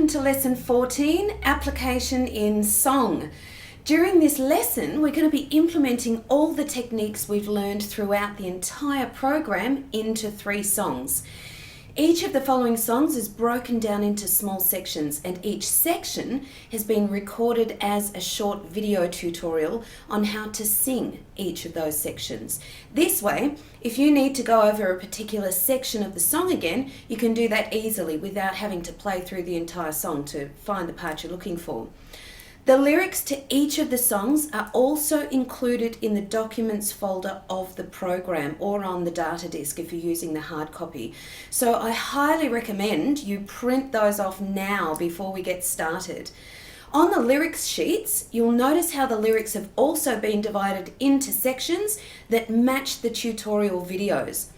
to Lesson 14, Application in Song. During this lesson, we're going to be implementing all the techniques we've learned throughout the entire program into 3 songs. Each of the following songs is broken down into small sections, and each section has been recorded as a short video tutorial on how to sing each of those sections. This way, if you need to go over a particular section of the song again, you can do that easily without having to play through the entire song to find the part you're looking for. The lyrics to each of the songs are also included in the documents folder of the program or on the data disk if you're using the hard copy. So I highly recommend you print those off now before we get started. On the lyrics sheets, you'll notice how the lyrics have also been divided into sections that match the tutorial videos.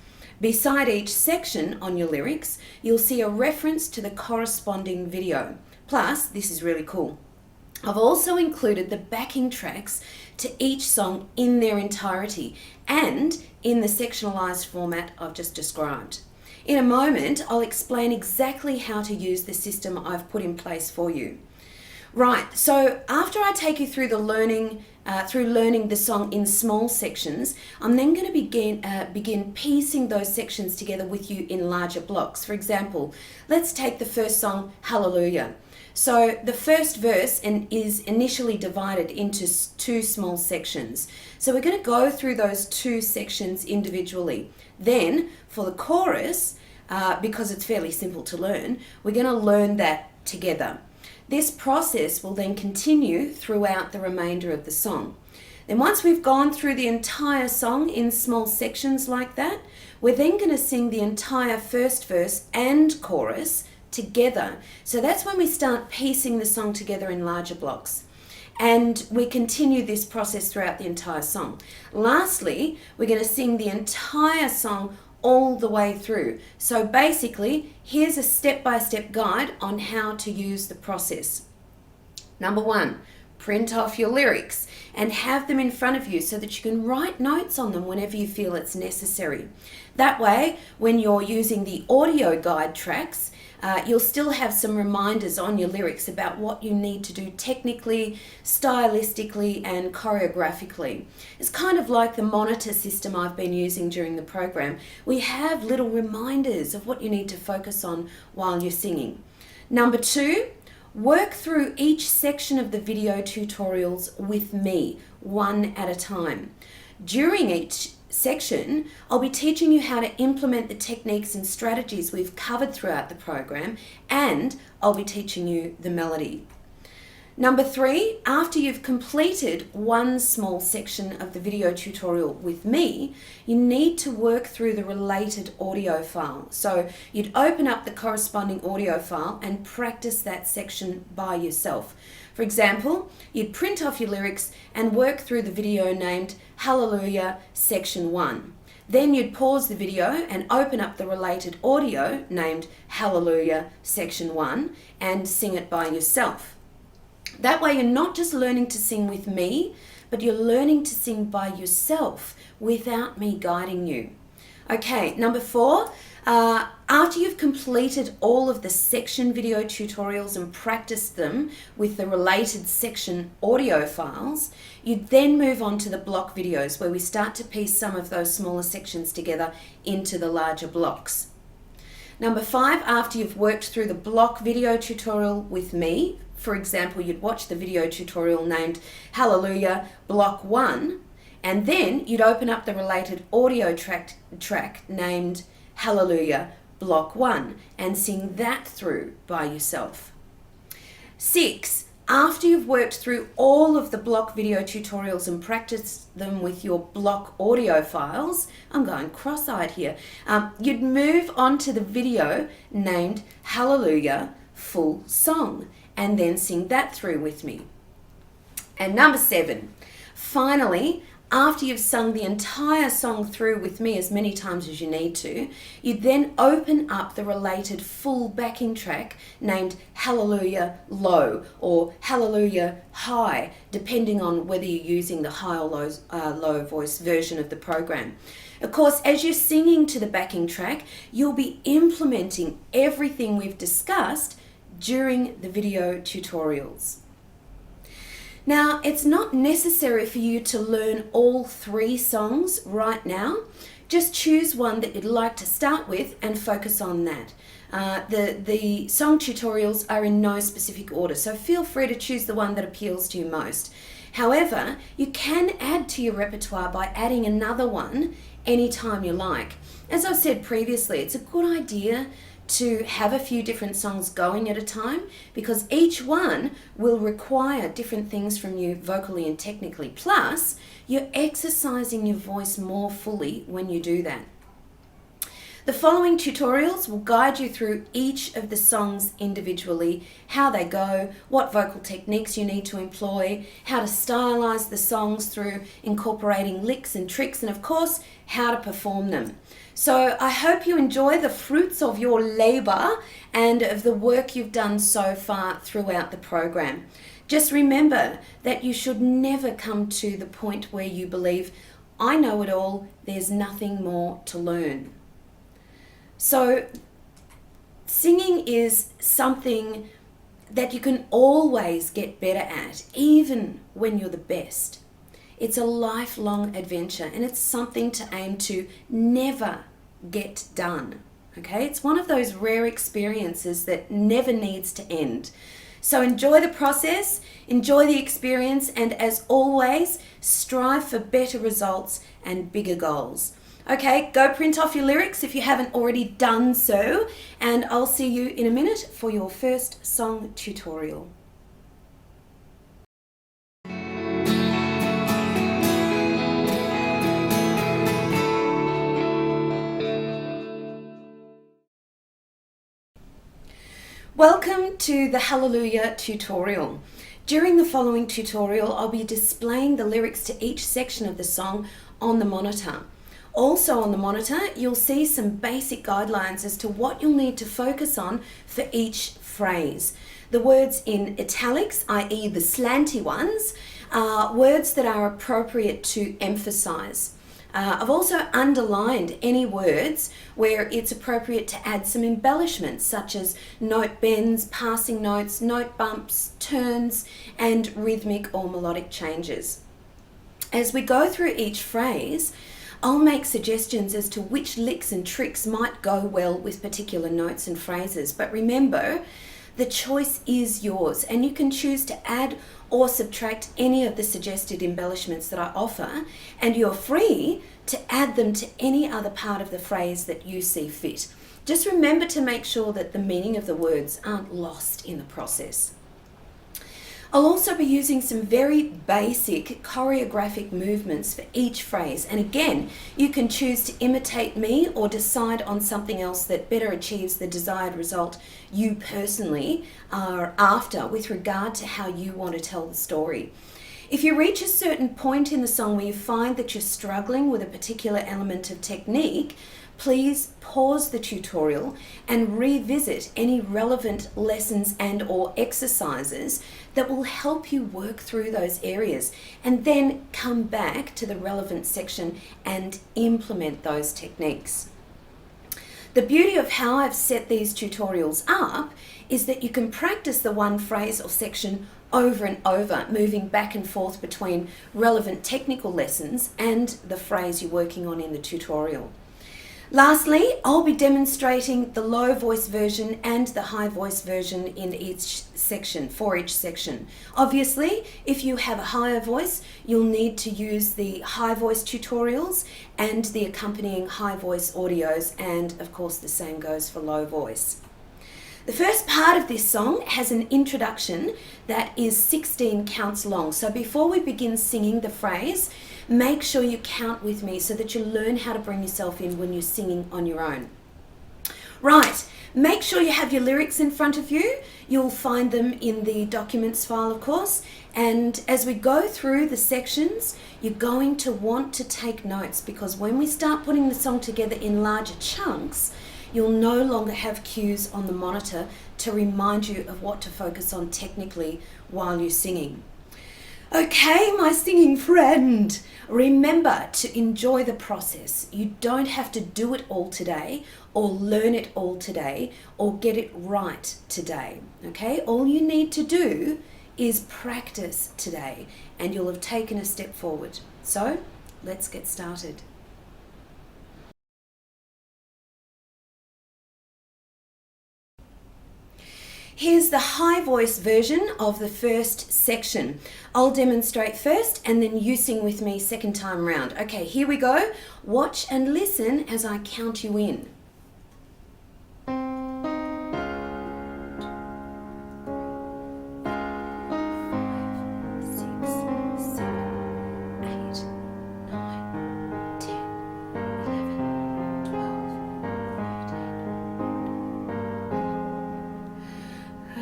Beside each section on your lyrics, you'll see a reference to the corresponding video. Plus, this is really cool, I've also included the backing tracks to each song in their entirety and in the sectionalized format I've just described. In a moment, I'll explain exactly how to use the system I've put in place for you. Right, so after I take you through the learning the song in small sections, I'm then going to begin piecing those sections together with you in larger blocks. For example, let's take the first song, Hallelujah. So the first verse is initially divided into 2 small sections. So we're going to go through those 2 sections individually. Then for the chorus, because it's fairly simple to learn, we're going to learn that together. This process will then continue throughout the remainder of the song. Then once we've gone through the entire song in small sections like that, we're then going to sing the entire first verse and chorus together. So that's when we start piecing the song together in larger blocks. And we continue this process throughout the entire song. Lastly, we're going to sing the entire song all the way through. So basically, here's a step-by-step guide on how to use the process. Number 1, print off your lyrics and have them in front of you so that you can write notes on them whenever you feel it's necessary. That way, when you're using the audio guide tracks, you'll still have some reminders on your lyrics about what you need to do technically, stylistically, and choreographically. It's kind of like the monitor system I've been using during the program. We have little reminders of what you need to focus on while you're singing. Number 2, work through each section of the video tutorials with me, one at a time. During each section, I'll be teaching you how to implement the techniques and strategies we've covered throughout the program, and I'll be teaching you the melody. Number 3, after you've completed one small section of the video tutorial with me, you need to work through the related audio file. So you'd open up the corresponding audio file and practice that section by yourself. For example, you'd print off your lyrics and work through the video named Hallelujah Section 1. Then you'd pause the video and open up the related audio named Hallelujah Section 1 and sing it by yourself. That way you're not just learning to sing with me, but you're learning to sing by yourself without me guiding you. Okay, number 4, after you've completed all of the section video tutorials and practiced them with the related section audio files, you then move on to the block videos where we start to piece some of those smaller sections together into the larger blocks. Number 5, after you've worked through the block video tutorial with me, for example, you'd watch the video tutorial named Hallelujah Block 1, and then you'd open up the related audio track named Hallelujah Block 1 and sing that through by yourself. 6, after you've worked through all of the block video tutorials and practiced them with your block audio files, I'm going cross-eyed here, you'd move on to the video named Hallelujah Full Song and then sing that through with me. And number 7, finally, after you've sung the entire song through with me as many times as you need to, you then open up the related full backing track named Hallelujah Low or Hallelujah High, depending on whether you're using the high or low voice version of the program. Of course, as you're singing to the backing track, you'll be implementing everything we've discussed during the video tutorials. Now, it's not necessary for you to learn all 3 songs right now. Just choose one that you'd like to start with and focus on that. The song tutorials are in no specific order, so feel free to choose the one that appeals to you most. However, you can add to your repertoire by adding another one anytime you like. As I've said previously, it's a good idea to have a few different songs going at a time, because each one will require different things from you vocally and technically. Plus, you're exercising your voice more fully when you do that. The following tutorials will guide you through each of the songs individually, how they go, what vocal techniques you need to employ, how to stylize the songs through incorporating licks and tricks, and of course, how to perform them. So I hope you enjoy the fruits of your labor and of the work you've done so far throughout the program. Just remember that you should never come to the point where you believe, I know it all, there's nothing more to learn. So singing is something that you can always get better at, even when you're the best. It's a lifelong adventure, and it's something to aim to never get done. Okay, it's one of those rare experiences that never needs to end. So enjoy the process, enjoy the experience, and as always, strive for better results and bigger goals. Okay, go print off your lyrics if you haven't already done so, and I'll see you in a minute for your first song tutorial. Welcome to the Hallelujah tutorial. During the following tutorial, I'll be displaying the lyrics to each section of the song on the monitor. Also on the monitor, you'll see some basic guidelines as to what you'll need to focus on for each phrase. The words in italics, i.e. the slanty ones, are words that are appropriate to emphasize. I've also underlined any words where it's appropriate to add some embellishments, such as note bends, passing notes, note bumps, turns, and rhythmic or melodic changes. As we go through each phrase, I'll make suggestions as to which licks and tricks might go well with particular notes and phrases. But remember, the choice is yours, and you can choose to add or subtract any of the suggested embellishments that I offer, and you're free to add them to any other part of the phrase that you see fit. Just remember to make sure that the meaning of the words aren't lost in the process. I'll also be using some very basic choreographic movements for each phrase, and again, you can choose to imitate me or decide on something else that better achieves the desired result you personally are after with regard to how you want to tell the story. If you reach a certain point in the song where you find that you're struggling with a particular element of technique, please pause the tutorial and revisit any relevant lessons and or exercises that will help you work through those areas, and then come back to the relevant section and implement those techniques. The beauty of how I've set these tutorials up is that you can practice the one phrase or section over and over, moving back and forth between relevant technical lessons and the phrase you're working on in the tutorial. Lastly, I'll be demonstrating the low voice version and the high voice version in each section, for each section. Obviously, if you have a higher voice, you'll need to use the high voice tutorials and the accompanying high voice audios, and of course the same goes for low voice. The first part of this song has an introduction that is 16 counts long. So before we begin singing the phrase, make sure you count with me so that you learn how to bring yourself in when you're singing on your own. Right, make sure you have your lyrics in front of you. You'll find them in the documents file, of course. And as we go through the sections, you're going to want to take notes, because when we start putting the song together in larger chunks, you'll no longer have cues on the monitor to remind you of what to focus on technically while you're singing. Okay, my singing friend, remember to enjoy the process. You don't have to do it all today. or learn it all today or get it right today. Okay? All you need to do is practice today and you'll have taken a step forward. So, let's get started. Here's the high voice version of the first section. I'll demonstrate first and then you sing with me second time round. Okay, here we go. Watch and listen as I count you in.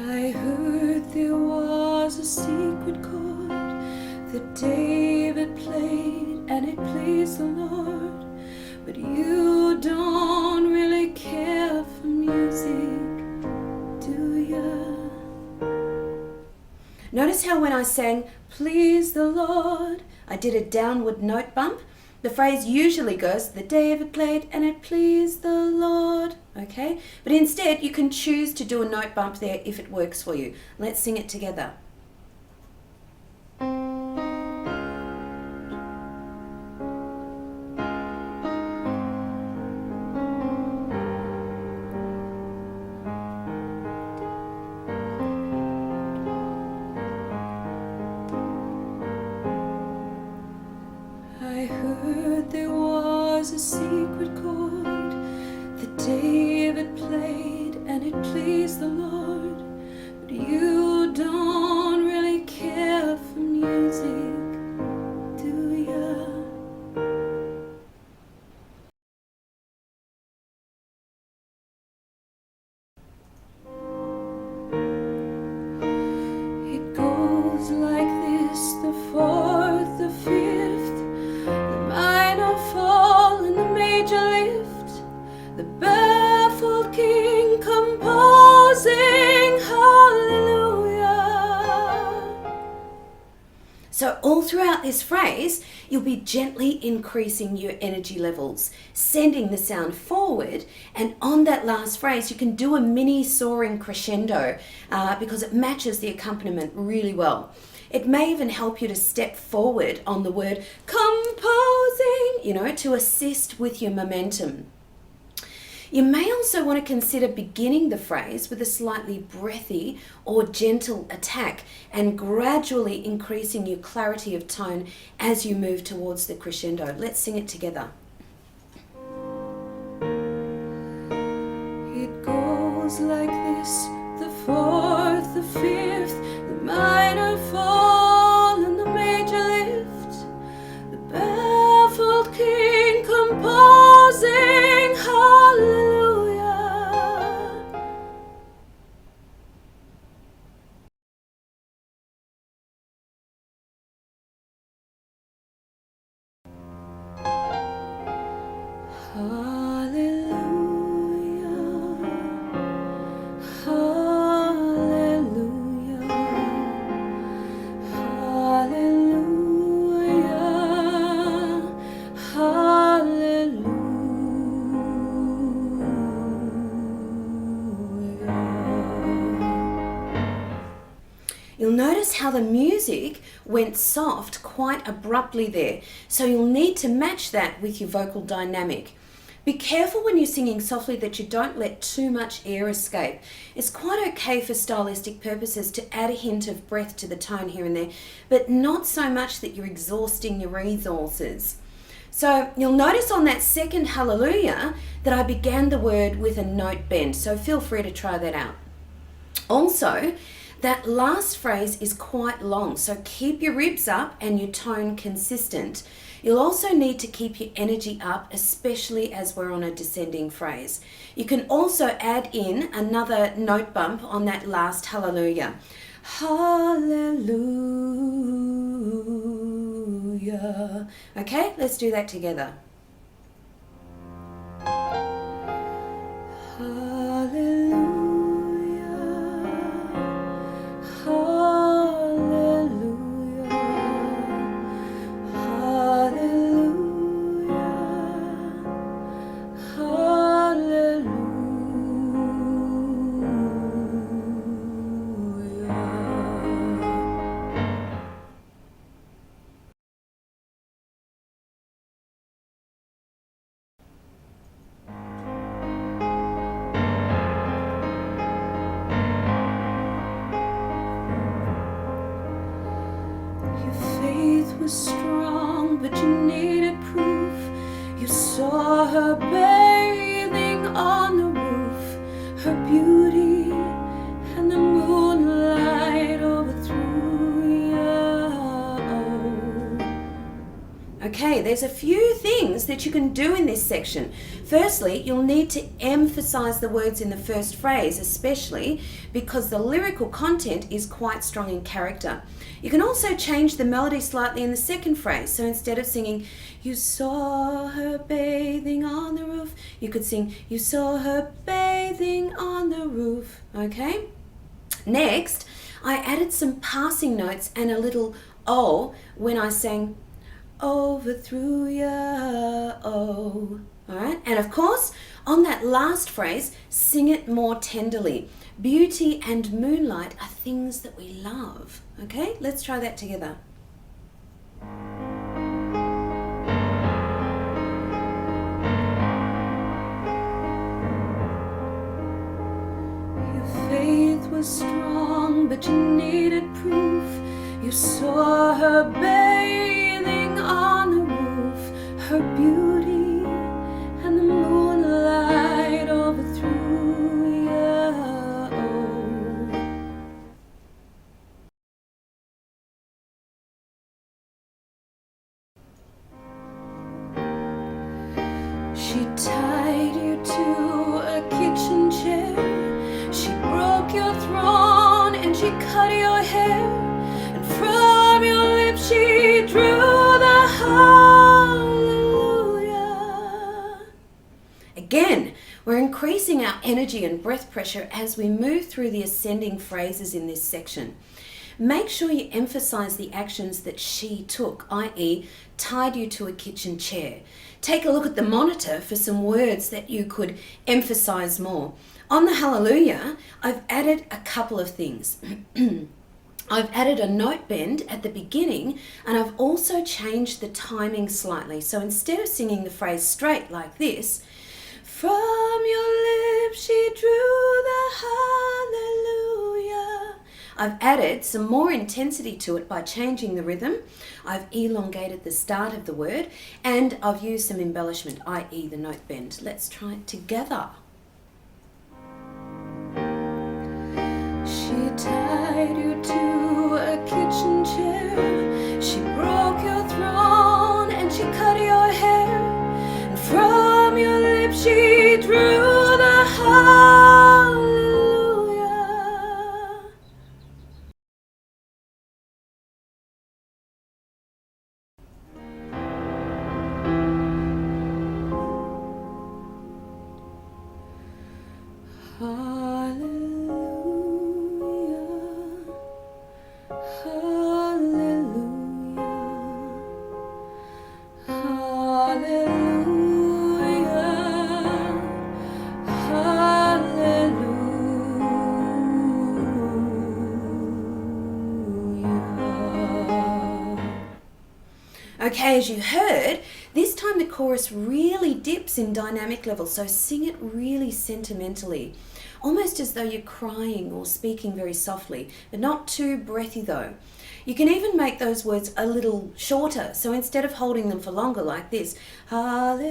5. Notice how when I sang, "Please the Lord," I did a downward note bump. The phrase usually goes, "The David played and it pleased the Lord." Okay? But instead, you can choose to do a note bump there if it works for you. Let's sing it together. I heard there was a secret chord that David played and it pleased the Lord, but you don't really care for music, do ya? It goes like this, the fourth, the fifth, the minor fall and the major lift, the baffled king composing hallelujah. So all throughout this phrase, you'll be gently increasing your energy levels, sending the sound forward, and on that last phrase, you can do a mini soaring crescendo because it matches the accompaniment really well. It may even help you to step forward on the word composing, to assist with your momentum. You may also want to consider beginning the phrase with a slightly breathy or gentle attack and gradually increasing your clarity of tone as you move towards the crescendo. Let's sing it together. It goes like this, the fourth, the fifth, the minor fall and the major lift, the baffled king composing hallelujah. You'll notice how the music went soft quite abruptly there, so you'll need to match that with your vocal dynamic. Be careful when you're singing softly that you don't let too much air escape. It's quite okay for stylistic purposes to add a hint of breath to the tone here and there, but not so much that you're exhausting your resources. So you'll notice on that second hallelujah that I began the word with a note bend, so feel free to try that out. Also, that last phrase is quite long, so keep your ribs up and your tone consistent. You'll also need to keep your energy up, especially as we're on a descending phrase. You can also add in another note bump on that last hallelujah. Hallelujah. Okay, let's do that together. Hallelujah. Hallelujah. Hallelujah. was strong, but you needed proof. You saw her bathing on the roof, her beauty and the moonlight overthrew you. Okay, there's a few things that you can do in this section. Firstly, you'll need to emphasize the words in the first phrase, especially because the lyrical content is quite strong in character. You can also change the melody slightly in the second phrase. So instead of singing, you saw her bathing on the roof, you could sing, you saw her bathing on the roof. Okay? Next, I added some passing notes and a little oh when I sang, overthrew ya, oh. Alright, and of course, on that last phrase, sing it more tenderly. Beauty and moonlight are things that we love. Okay, let's try that together. Your faith was strong, but you needed proof. You saw her bathing on the roof, her beauty and the moonlight overthrew you. She tied you to a kitchen chair, she broke your throne and she cut your hair, and from your lips she drew the hallelujah. Again, we're increasing our energy and breath pressure as we move through the ascending phrases in this section. Make sure you emphasize the actions that she took, i.e. tied you to a kitchen chair. Take a look at the monitor for some words that you could emphasize more. On the hallelujah, I've added a couple of things. I've added a note bend at the beginning, and I've also changed the timing slightly. So instead of singing the phrase straight like this, from your lips she drew the hallelujah, I've added some more intensity to it by changing the rhythm. I've elongated the start of the word, and I've used some embellishment, i.e. the note bend. Let's try it together. She tied you to a kitchen chair, she broke your throne and she cut your hair, and from your lips she drew the hallelujah. Okay, as you heard, this time the chorus really dips in dynamic level, so sing it really sentimentally, almost as though you're crying or speaking very softly, but not too breathy though. You can even make those words a little shorter, so instead of holding them for longer like this, hallelujah,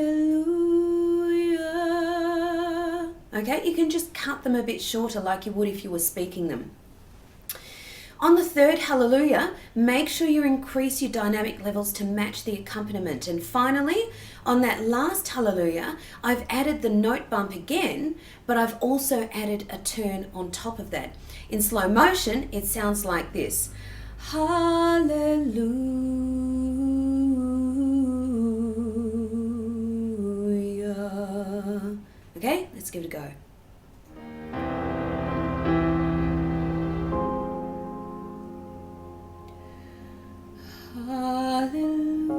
okay, you can just cut them a bit shorter like you would if you were speaking them. On the third hallelujah, make sure you increase your dynamic levels to match the accompaniment. And finally, on that last hallelujah, I've added the note bump again, but I've also added a turn on top of that. In slow motion, it sounds like this. Hallelujah. Okay, let's give it a go. Hallelujah,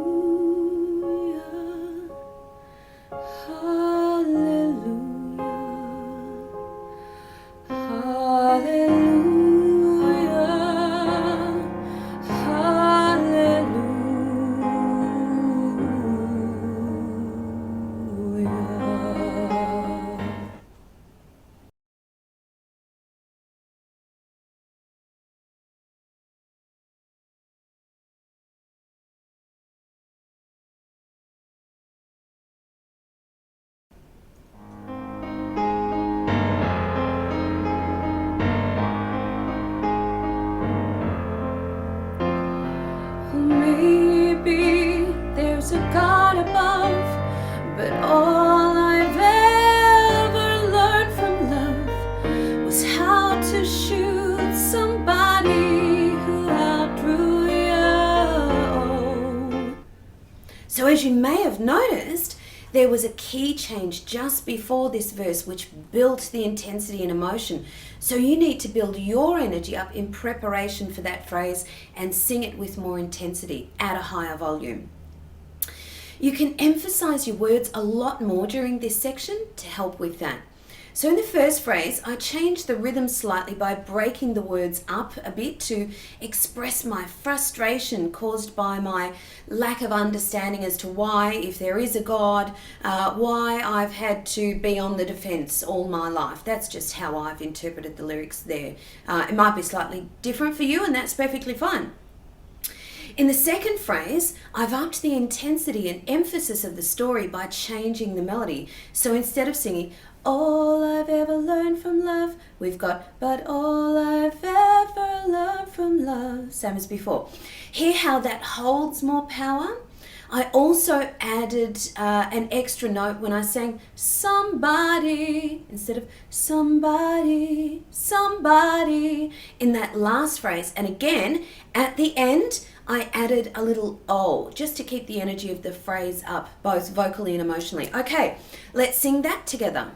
hallelujah, hallelujah, hallelujah. but all I've ever learned from love was how to shoot somebody who outdrew you. So as you may have noticed, there was a key change just before this verse which built the intensity and emotion. So you need to build your energy up in preparation for that phrase and sing it with more intensity at a higher volume. You can emphasize your words a lot more during this section to help with that. So in the first phrase, I changed the rhythm slightly by breaking the words up a bit to express my frustration caused by my lack of understanding as to why, if there is a God, why I've had to be on the defense all my life. That's just how I've interpreted the lyrics there. It might be slightly different for you, and that's perfectly fine. In the second phrase, I've upped the intensity and emphasis of the story by changing the melody. So instead of singing, all I've ever learned from love, we've got, but all I've ever learned from love. Same as before. Hear how that holds more power? I also added an extra note when I sang somebody instead of somebody, somebody in that last phrase. And again, at the end, I added a little oh, just to keep the energy of the phrase up, both vocally and emotionally. Okay, let's sing that together.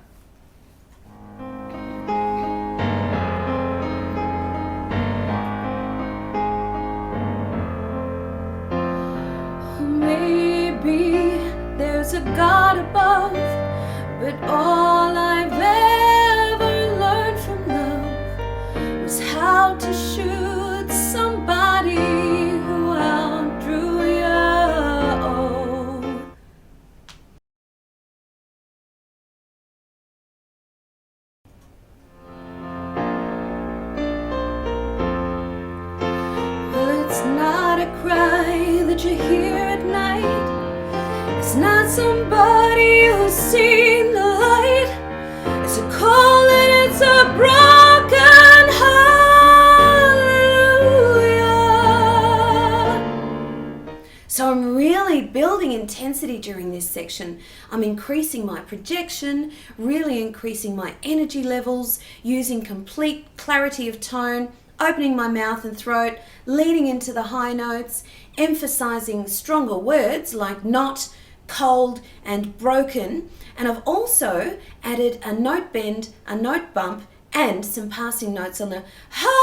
Maybe there's a God above, but all I've ever learned from love was how to shoot somebody who outdrew you. Well, it's not a cry that you hear at night. It's not somebody who's seen the light. It's a call and it's a broken hallelujah. So I'm really building intensity during this section. I'm increasing my projection, really increasing my energy levels, using complete clarity of tone, opening my mouth and throat, leading into the high notes, emphasizing stronger words like not, cold and broken, and I've also added a note bend, a note bump, and some passing notes on the hallelujah.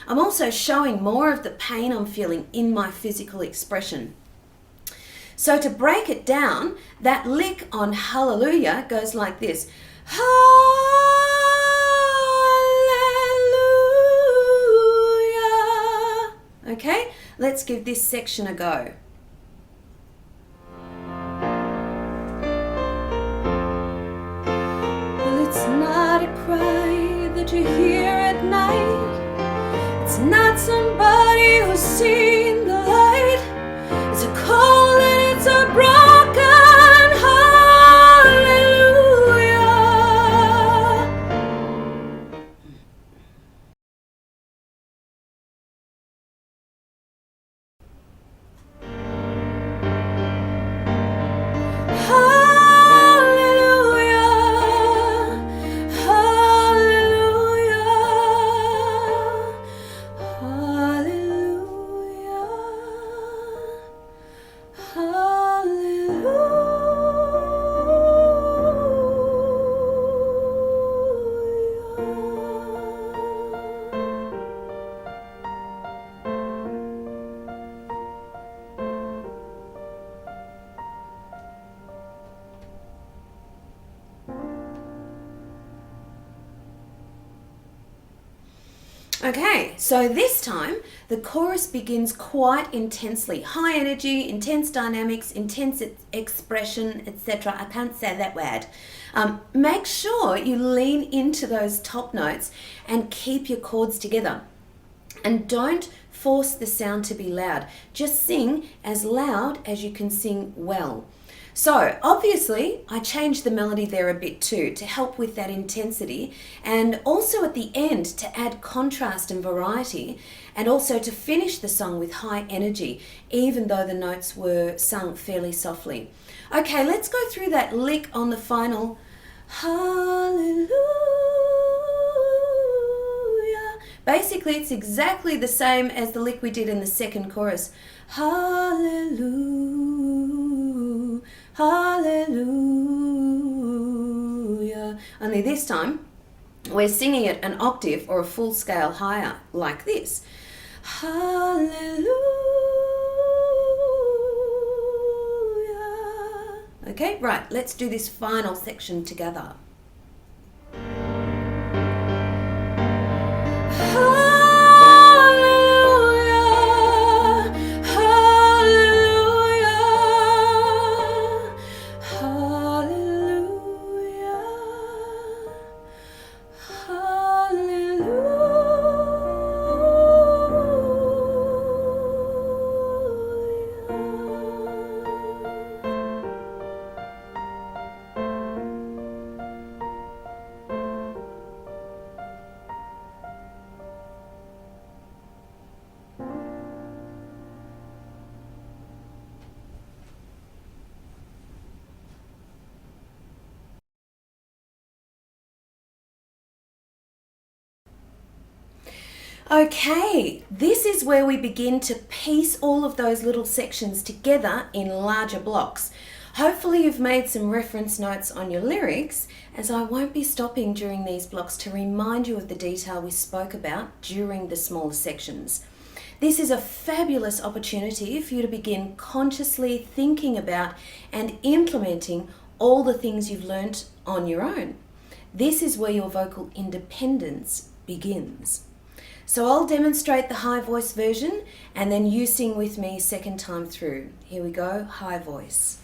I'm also showing more of the pain I'm feeling in my physical expression. So to break it down, that lick on hallelujah goes like this. Hallelujah. Okay? Let's give this section a go. Well, it's not a cry that you hear at night. It's not somebody who's seen the light. It's a call and it's a broken hallelujah. Okay, so this time the chorus begins quite intensely. High energy, intense dynamics, intense expression, etc. I can't say that word. Make sure you lean into those top notes and keep your chords together. And don't force the sound to be loud. Just sing as loud as you can sing well. So obviously I changed the melody there a bit too to help with that intensity, and also at the end to add contrast and variety, and also to finish the song with high energy even though the notes were sung fairly softly. Okay, let's go through that lick on the final hallelujah. Basically it's exactly the same as the lick we did in the second chorus. Hallelujah, hallelujah. Only this time we're singing it an octave or a full scale higher, like this. Hallelujah. Okay, right, let's do this final section together. Okay, this is where we begin to piece all of those little sections together in larger blocks. Hopefully you've made some reference notes on your lyrics, as I won't be stopping during these blocks to remind you of the detail we spoke about during the smaller sections. This is a fabulous opportunity for you to begin consciously thinking about and implementing all the things you've learnt on your own. This is where your vocal independence begins. So I'll demonstrate the high voice version and then you sing with me second time through. Here we go, high voice.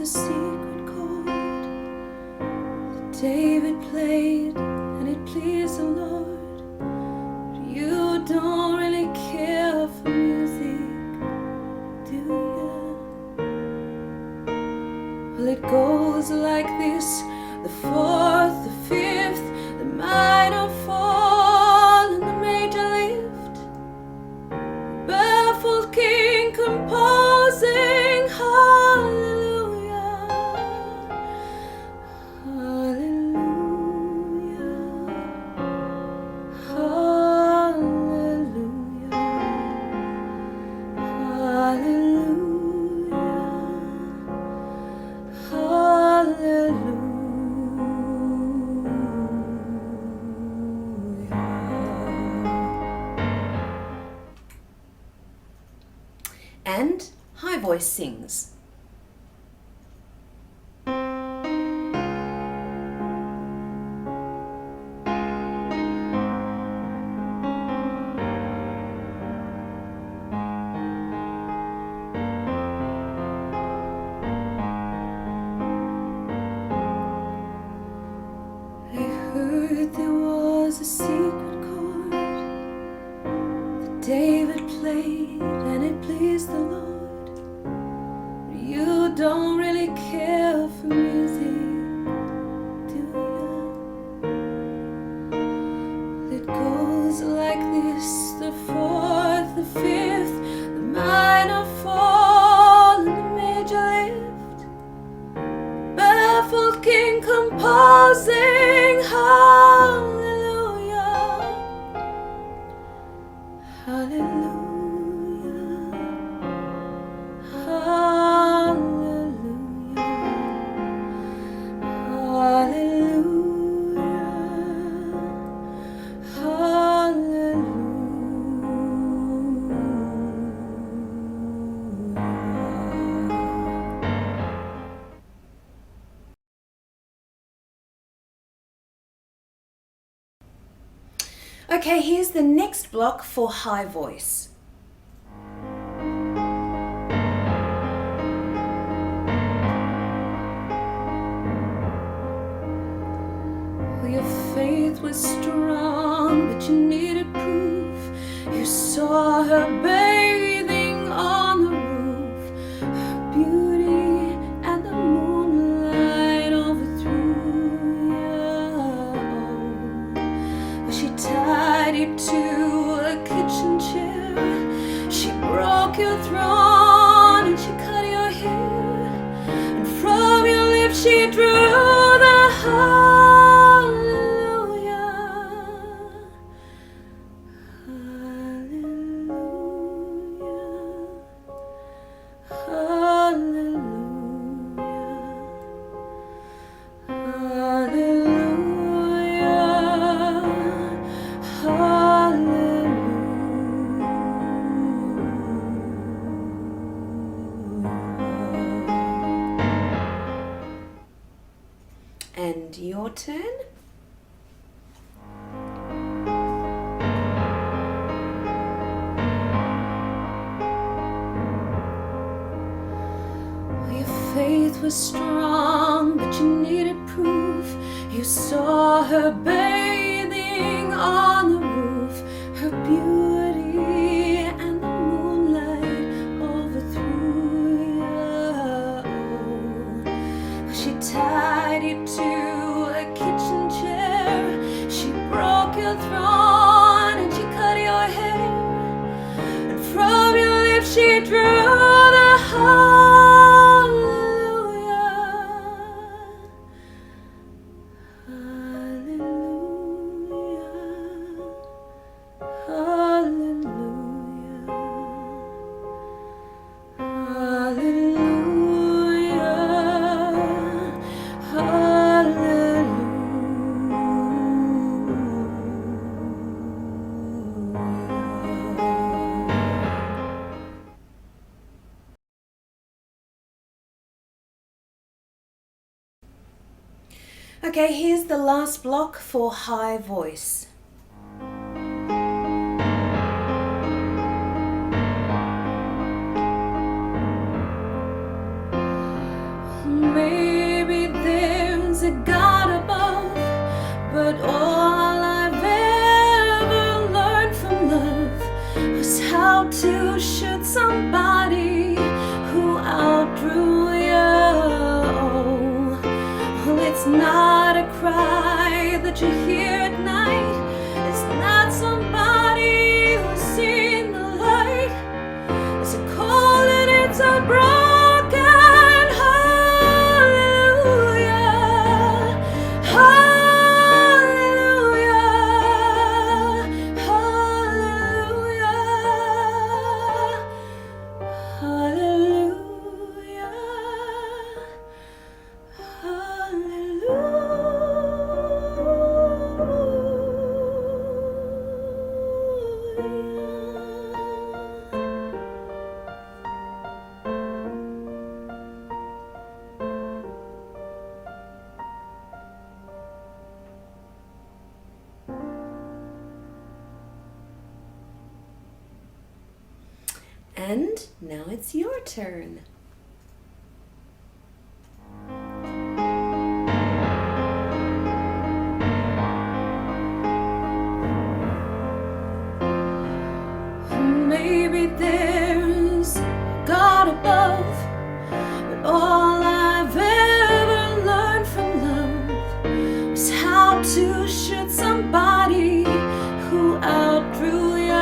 Secret chord that David played and it pleased the Lord. But you don't really care for music, do you? Well, it goes like this: the fourth, the fifth, the minor fall, and the major lift. Baffled king composing hallelujah. And high voice sings. I heard there was a secret chord that David played and it pleased the Lord. Okay, here's the next block for high voice. Your faith was strong, but you needed proof. You saw her bathing on the roof, her beauty and the moonlight overthrew you. She tied you to a kitchen chair. She broke your throne and she cut your hair. And from your lips she drew the heart. And your turn. Your faith was strong, but you needed proof. You saw her bathing on the roof, her beauty and the moonlight overthrew you. She tied you to a kitchen chair. She broke your throne and she cut your hair. And from your lips she drew the heart. Okay, here's the last block for high voice. Maybe there's a God above, but all I've ever learned from love was how to shoot somebody who outdrew you. Well, it's not a cry that you hear at night. It's not somebody who's seen the light. It's a call and it's a broken hallelujah. Hallelujah. Hallelujah. Hallelujah. And now it's your turn. Maybe there's God above, but all I've ever learned from love is how to shoot somebody who outdrew you.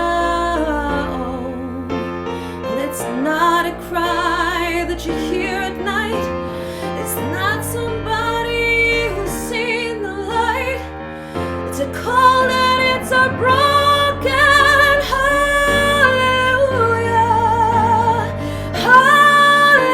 Well, it's not a cry that you hear at night. It's not somebody who's seen the light. It's a call and it's a broken hallelujah. Hallelujah.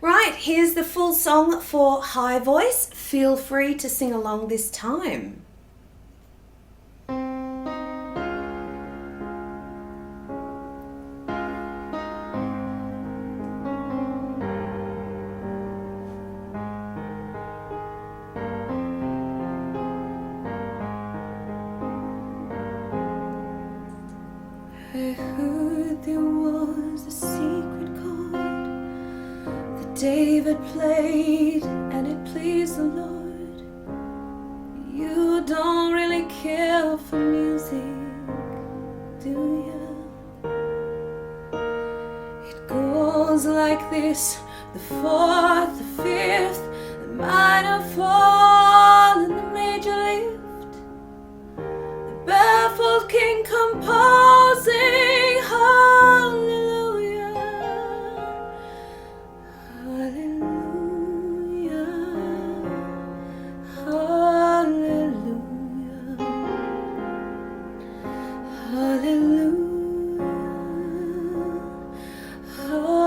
Right, here's the full song for high voice. Feel free to sing along this time. I heard there was a secret chord that David played and it pleased the Lord. You don't really care for music, do ya? It goes like this: the fourth, the fifth, the minor fall, and the major lift. The baffled king composing hallelujah, hallelujah, hallelujah, hallelujah, hallelujah.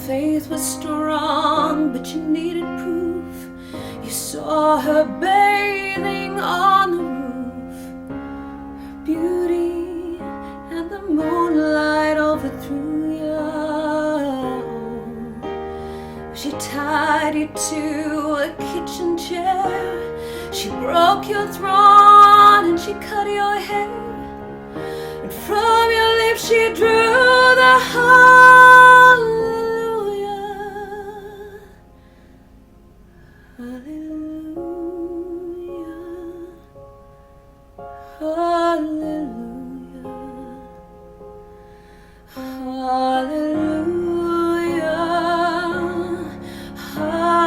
Faith was strong, but you needed proof. You saw her bathing on the roof. Her beauty and the moonlight overthrew you. She tied you to a kitchen chair. She broke your throne and she cut your hair. And from your lips she drew the hallelujah. Hallelujah, hallelujah, hallelujah, hallelujah.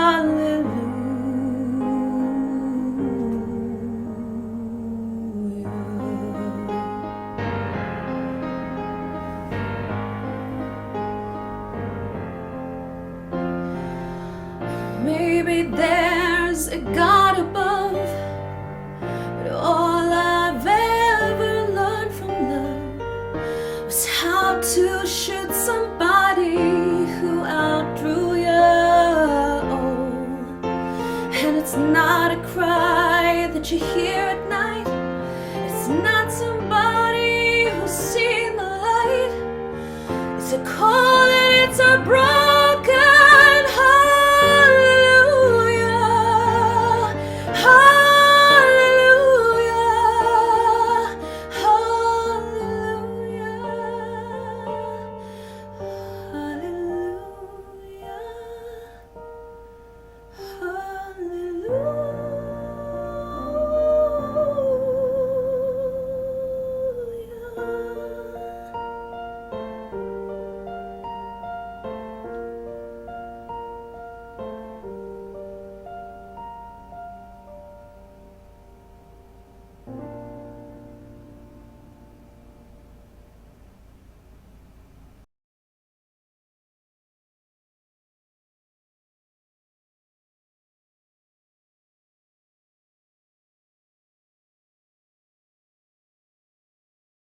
Maybe there's a God above, but all I've ever learned from love was how to shoot somebody who outdrew you. And it's not a cry that you hear at night. It's not somebody who's seen the light. It's a call and it's a bright